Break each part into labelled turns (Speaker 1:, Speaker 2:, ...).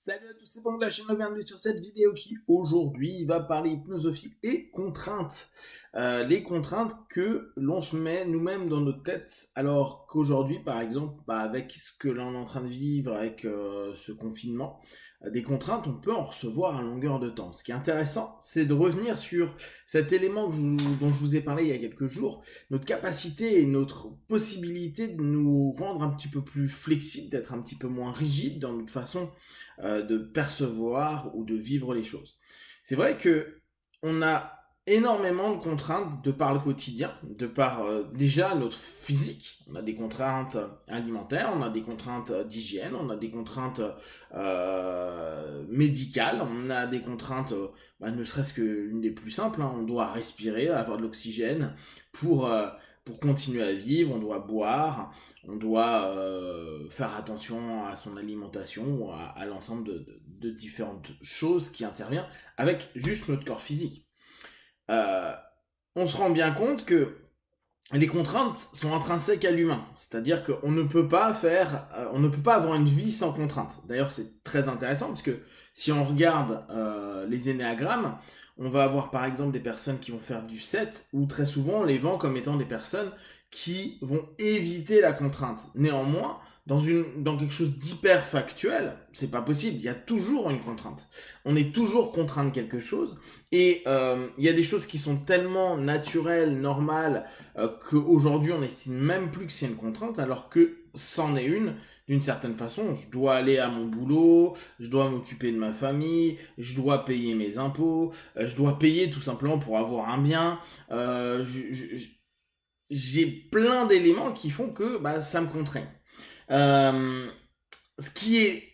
Speaker 1: Salut à tous, c'est Bon de la chaîne, bienvenue sur cette vidéo qui aujourd'hui va parler hypnosophie et contraintes. Les contraintes que l'on se met nous-mêmes dans notre tête, alors qu'aujourd'hui par exemple, avec ce que l'on est en train de vivre, avec ce confinement, des contraintes on peut en recevoir à longueur de temps. Ce qui est intéressant, c'est de revenir sur cet élément dont je vous ai parlé il y a quelques jours, notre capacité et notre possibilité de nous rendre un petit peu plus flexibles, d'être un petit peu moins rigide dans notre façon de percevoir ou de vivre les choses. C'est vrai que on a énormément de contraintes de par le quotidien, de par déjà notre physique. On a des contraintes alimentaires, on a des contraintes d'hygiène, on a des contraintes médicales, on a des contraintes, ne serait-ce qu'une des plus simples, hein, on doit respirer, avoir de l'oxygène pour continuer à vivre, on doit boire, on doit faire attention à son alimentation, à l'ensemble de différentes choses qui interviennent avec juste notre corps physique. Euh, on se rend bien compte que les contraintes sont intrinsèques à l'humain, c'est-à-dire qu'on ne peut pas on ne peut pas avoir une vie sans contraintes. D'ailleurs, c'est très intéressant parce que si on regarde les énéagrammes, on va avoir par exemple des personnes qui vont faire du 7, ou très souvent on les vend comme étant des personnes qui vont éviter la contrainte. Néanmoins, dans quelque chose d'hyper factuel, c'est pas possible. Il y a toujours une contrainte. On est toujours contraint de quelque chose. Et il y a des choses qui sont tellement naturelles, normales, qu'aujourd'hui on n'estime même plus que c'est une contrainte, alors que c'en est une d'une certaine façon. Je dois aller à mon boulot, je dois m'occuper de ma famille, je dois payer mes impôts, je dois payer tout simplement pour avoir un bien. J'ai plein d'éléments qui font que ça me contraint. Euh, Ce qui est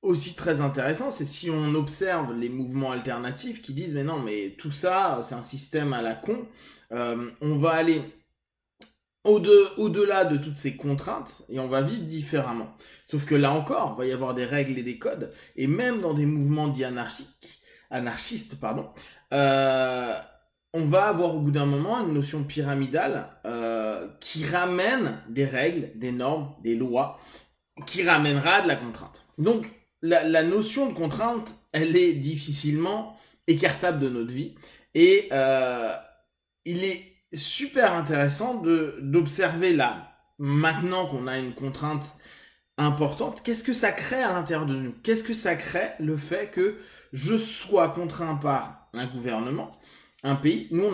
Speaker 1: aussi très intéressant, c'est si on observe les mouvements alternatifs qui disent mais non, mais tout ça, c'est un système à la con. On va aller au-delà de toutes ces contraintes et on va vivre différemment. Sauf que là encore, il va y avoir des règles et des codes, et même dans des mouvements dits anarchistes, pardon, euh, on va avoir au bout d'un moment une notion pyramidale qui ramène des règles, des normes, des lois, qui ramènera de la contrainte. Donc la notion de contrainte, elle est difficilement écartable de notre vie, et il est super intéressant d'observer là, maintenant qu'on a une contrainte importante, qu'est-ce que ça crée à l'intérieur de nous? Qu'est-ce que ça crée le fait que je sois contraint par un gouvernement, un pays? Nous,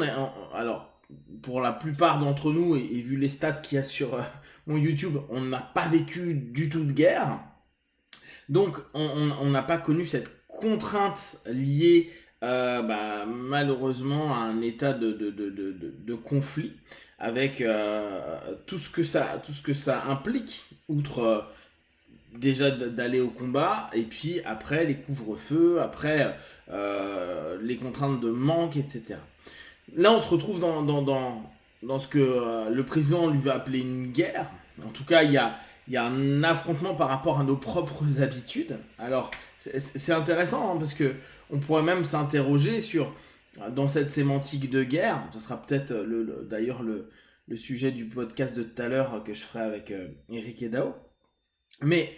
Speaker 1: alors, pour la plupart d'entre nous, et vu les stats qu'il y a sur mon YouTube, on n'a pas vécu du tout de guerre. Donc, on n'a pas connu cette contrainte liée malheureusement à un état de conflit avec tout ce que ça implique, outre déjà d'aller au combat, et puis après les couvre-feux, après les contraintes de manque, etc. Là, on se retrouve dans ce que le président lui va appeler une guerre. En tout cas, il y a un affrontement par rapport à nos propres habitudes. Alors, c'est intéressant, hein, parce que on pourrait même s'interroger sur, dans cette sémantique de guerre, ce sera peut-être d'ailleurs le sujet du podcast de tout à l'heure que je ferai avec Eric et Dao, mais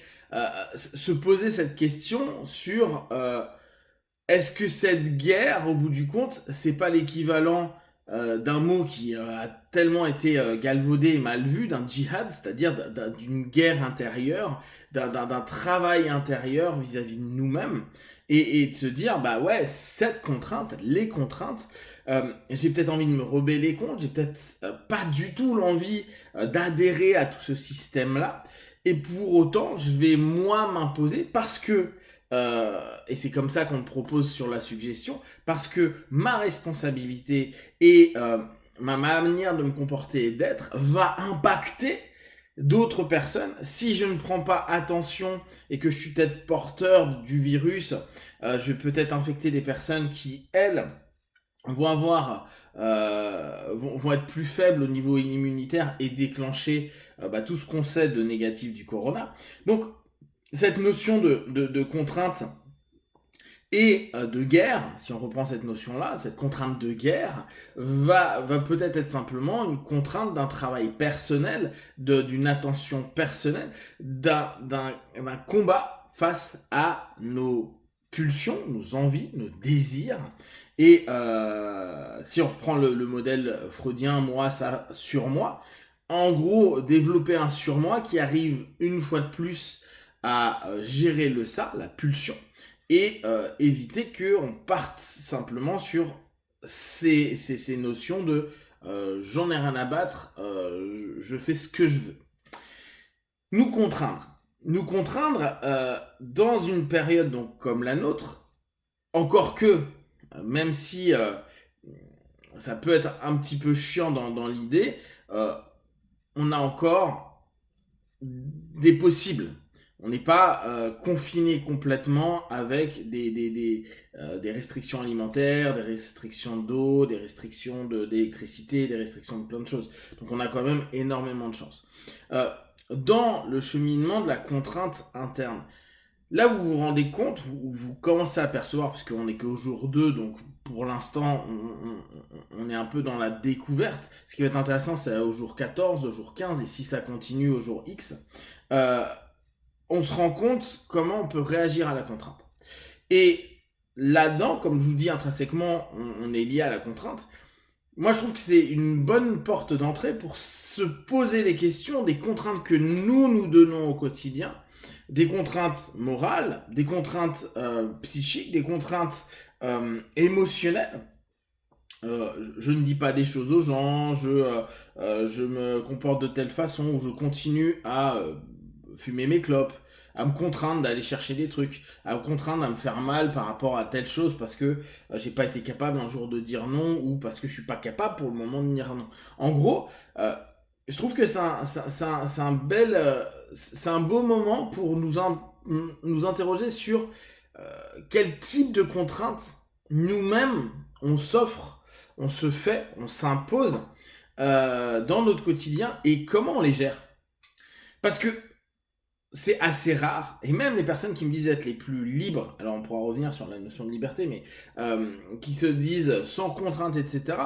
Speaker 1: se poser cette question sur est-ce que cette guerre, au bout du compte, c'est pas l'équivalent d'un mot qui a tellement été galvaudé et mal vu, d'un djihad, c'est-à-dire d'une guerre intérieure, d'un travail intérieur vis-à-vis de nous-mêmes, et de se dire, bah ouais, cette contrainte, les contraintes, j'ai peut-être envie de me rebeller contre, j'ai peut-être pas du tout l'envie d'adhérer à tout ce système-là, et pour autant, je vais moi m'imposer parce que et c'est comme ça qu'on le propose sur la suggestion, parce que ma responsabilité et ma manière de me comporter et d'être va impacter d'autres personnes. Si je ne prends pas attention et que je suis peut-être porteur du virus, je vais peut-être infecter des personnes qui, elles, vont être plus faibles au niveau immunitaire et déclencher tout ce qu'on sait de négatif du corona. Donc cette notion de contrainte et de guerre, si on reprend cette notion-là, cette contrainte de guerre, va peut-être être simplement une contrainte d'un travail personnel, d'une attention personnelle, d'un combat face à nos pulsions, nos envies, nos désirs. Et si on reprend le modèle freudien, moi, ça, surmoi, en gros, développer un surmoi qui arrive une fois de plus à gérer le ça, la pulsion, et éviter qu'on parte simplement sur ces notions de j'en ai rien à battre, je fais ce que je veux. Nous contraindre. Nous contraindre dans une période donc, comme la nôtre, encore que, même si ça peut être un petit peu chiant dans l'idée, on a encore des possibles. On n'est pas confiné complètement avec des restrictions alimentaires, des restrictions d'eau, des restrictions d'électricité, des restrictions de plein de choses. Donc on a quand même énormément de chance. Dans le cheminement de la contrainte interne, là vous vous rendez compte, vous commencez à percevoir, parce qu'on n'est qu'au jour 2, donc pour l'instant on est un peu dans la découverte. Ce qui va être intéressant, c'est au jour 14, au jour 15, et si ça continue au jour X, on se rend compte comment on peut réagir à la contrainte. Et là-dedans, comme je vous dis intrinsèquement, on est lié à la contrainte. Moi, je trouve que c'est une bonne porte d'entrée pour se poser les questions des contraintes que nous donnons au quotidien, des contraintes morales, des contraintes psychiques, des contraintes émotionnelles. Je ne dis pas des choses aux gens, je me comporte de telle façon, ou je continue à fumer mes clopes, à me contraindre d'aller chercher des trucs, à me contraindre à me faire mal par rapport à telle chose parce que j'ai pas été capable un jour de dire non, ou parce que je suis pas capable pour le moment de dire non. En gros, je trouve que c'est un beau moment pour nous interroger sur quel type de contraintes nous-mêmes on s'offre, on se fait, on s'impose dans notre quotidien, et comment on les gère. Parce que c'est assez rare, et même les personnes qui me disent être les plus libres, alors on pourra revenir sur la notion de liberté, mais qui se disent sans contrainte, etc.,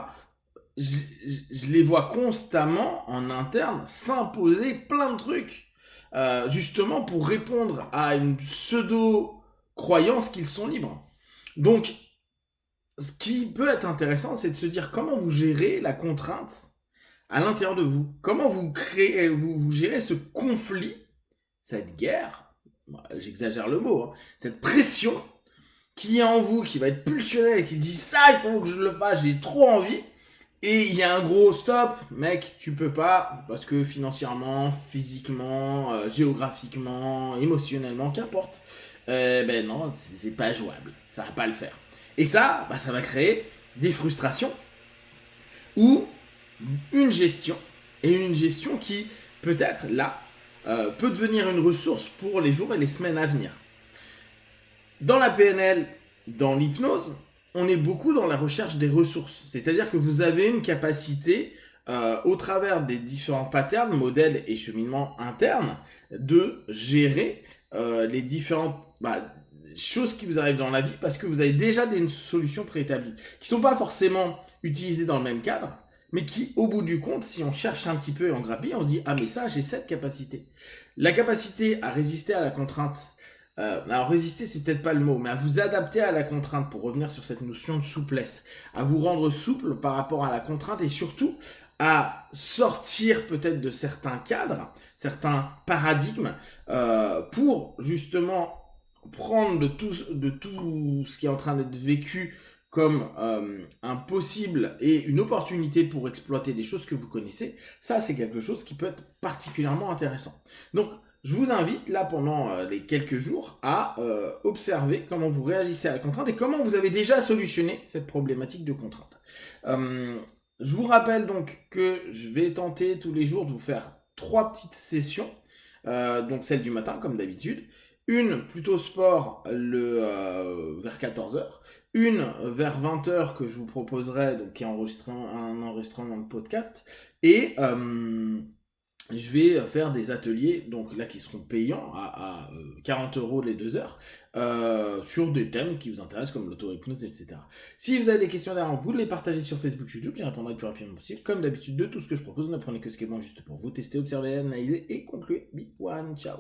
Speaker 1: je les vois constamment en interne s'imposer plein de trucs, justement pour répondre à une pseudo-croyance qu'ils sont libres. Donc, ce qui peut être intéressant, c'est de se dire comment vous gérez la contrainte à l'intérieur de vous. Comment vous créez, vous gérez ce conflit, cette guerre, j'exagère le mot, hein, cette pression qui est en vous, qui va être pulsionnelle et qui dit ça, il faut que je le fasse, j'ai trop envie. Et il y a un gros stop, mec, tu peux pas, parce que financièrement, physiquement, géographiquement, émotionnellement, qu'importe. Ben non, c'est pas jouable, ça va pas le faire. Et ça, ça va créer des frustrations ou une gestion, et une gestion qui, peut-être, là, peut devenir une ressource pour les jours et les semaines à venir. Dans la PNL, dans l'hypnose, on est beaucoup dans la recherche des ressources. C'est-à-dire que vous avez une capacité, au travers des différents patterns, modèles et cheminements internes, de gérer les différentes choses qui vous arrivent dans la vie, parce que vous avez déjà des solutions préétablies, qui ne sont pas forcément utilisées dans le même cadre, mais qui, au bout du compte, si on cherche un petit peu et on grappille, on se dit « Ah, mais ça, j'ai cette capacité ». La capacité à résister à la contrainte, alors résister, c'est peut-être pas le mot, mais à vous adapter à la contrainte, pour revenir sur cette notion de souplesse, à vous rendre souple par rapport à la contrainte, et surtout à sortir peut-être de certains cadres, certains paradigmes, pour justement prendre de tout ce qui est en train d'être vécu comme un possible et une opportunité pour exploiter des choses que vous connaissez. Ça, c'est quelque chose qui peut être particulièrement intéressant. Donc, je vous invite, là, pendant les quelques jours, à observer comment vous réagissez à la contrainte et comment vous avez déjà solutionné cette problématique de contrainte. Je vous rappelle donc que je vais tenter tous les jours de vous faire 3 petites sessions, donc celle du matin, comme d'habitude, une plutôt sport vers 14h, une vers 20h que je vous proposerai, donc qui est un enregistrement de podcast, et je vais faire des ateliers, donc là qui seront payants à 40 € les 2 heures, sur des thèmes qui vous intéressent comme l'auto-hypnose, etc. Si vous avez des questions derrière, vous les partagez sur Facebook, YouTube, j'y répondrai le plus rapidement possible. Comme d'habitude, de tout ce que je propose, ne prenez que ce qui est bon juste pour vous, testez, observez, analysez et concluez. Big one, ciao.